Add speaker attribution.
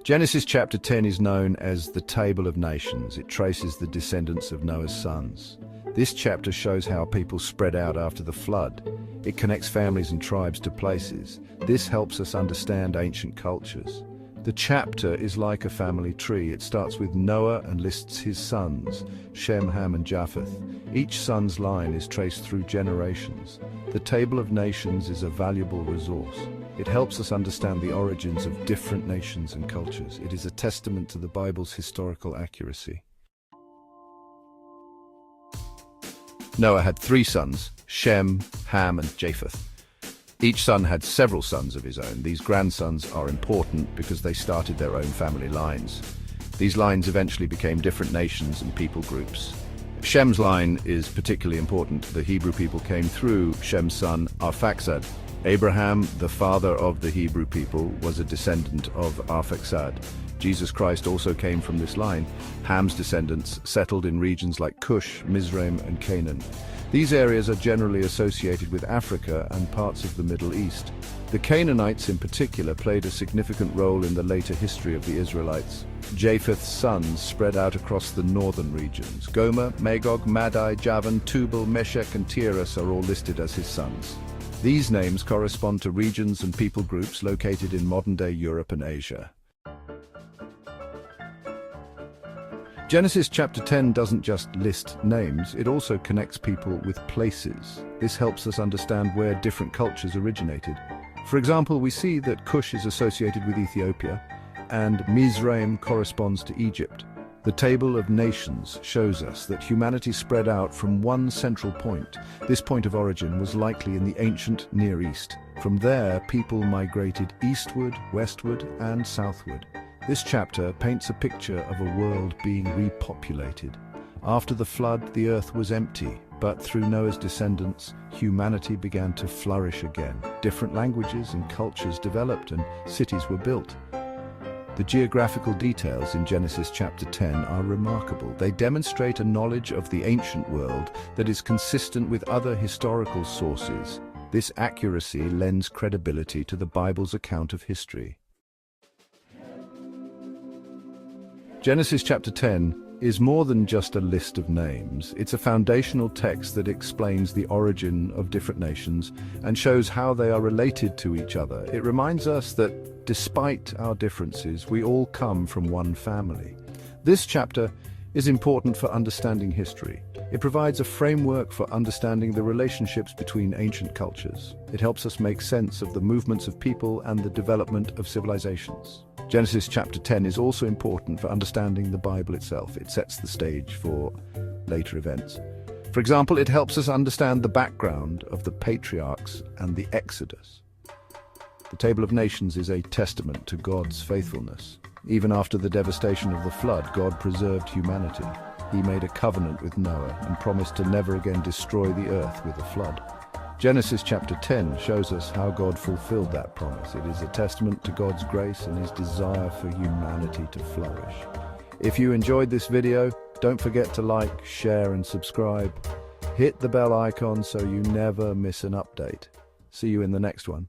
Speaker 1: Genesis chapter 10 is known as the Table of Nations. It traces the descendants of Noah's sons. This chapter shows how people spread out after the flood. It connects families and tribes to places. This helps us understand ancient cultures. The chapter is like a family tree. It starts with Noah and lists his sons, Shem, Ham, and Japheth. Each son's line is traced through generations. The Table of Nations is a valuable resource. It helps us understand the origins of different nations and cultures. It is a testament to the Bible's historical accuracy. Noah had 3 sons, Shem, Ham, and Japheth. Each son had several sons of his own. These grandsons are important because they started their own family lines. These lines eventually became different nations and people groups. Shem's line is particularly important. The Hebrew people came through Shem's son, Arphaxad. Abraham, the father of the Hebrew people, was a descendant of Arphaxad. Jesus Christ also came from this line. Ham's descendants settled in regions like Cush, Mizraim, and Canaan. These areas are generally associated with Africa and parts of the Middle East. The Canaanites in particular played a significant role in the later history of the Israelites. Japheth's sons spread out across the northern regions. Gomer, Magog, Madai, Javan, Tubal, Meshech, and Tiras are all listed as his sons. These names correspond to regions and people groups located in modern-day Europe and Asia. Genesis chapter 10 doesn't just list names, it also connects people with places. This helps us understand where different cultures originated. For example, we see that Cush is associated with Ethiopia, and Mizraim corresponds to Egypt. The Table of Nations shows us that humanity spread out from one central point. This point of origin was likely in the ancient Near East. From there, people migrated eastward, westward, and southward. This chapter paints a picture of a world being repopulated. After the flood, the earth was empty, but through Noah's descendants, humanity began to flourish again. Different languages and cultures developed and cities were built. The geographical details in Genesis chapter 10 are remarkable. They demonstrate a knowledge of the ancient world that is consistent with other historical sources. This accuracy lends credibility to the Bible's account of history. Genesis chapter 10 is more than just a list of names. It's a foundational text that explains the origin of different nations and shows how they are related to each other. It reminds us that despite our differences, we all come from one family. This chapter is important for understanding history. It provides a framework for understanding the relationships between ancient cultures. It helps us make sense of the movements of people and the development of civilizations. Genesis chapter 10 is also important for understanding the Bible itself. It sets the stage for later events. For example, it helps us understand the background of the patriarchs and the Exodus. The Table of Nations is a testament to God's faithfulness. Even after the devastation of the flood, God preserved humanity. He made a covenant with Noah and promised to never again destroy the earth with a flood. Genesis chapter 10 shows us how God fulfilled that promise. It is a testament to God's grace and his desire for humanity to flourish. If you enjoyed this video, don't forget to like, share, and subscribe. Hit the bell icon so you never miss an update. See you in the next one.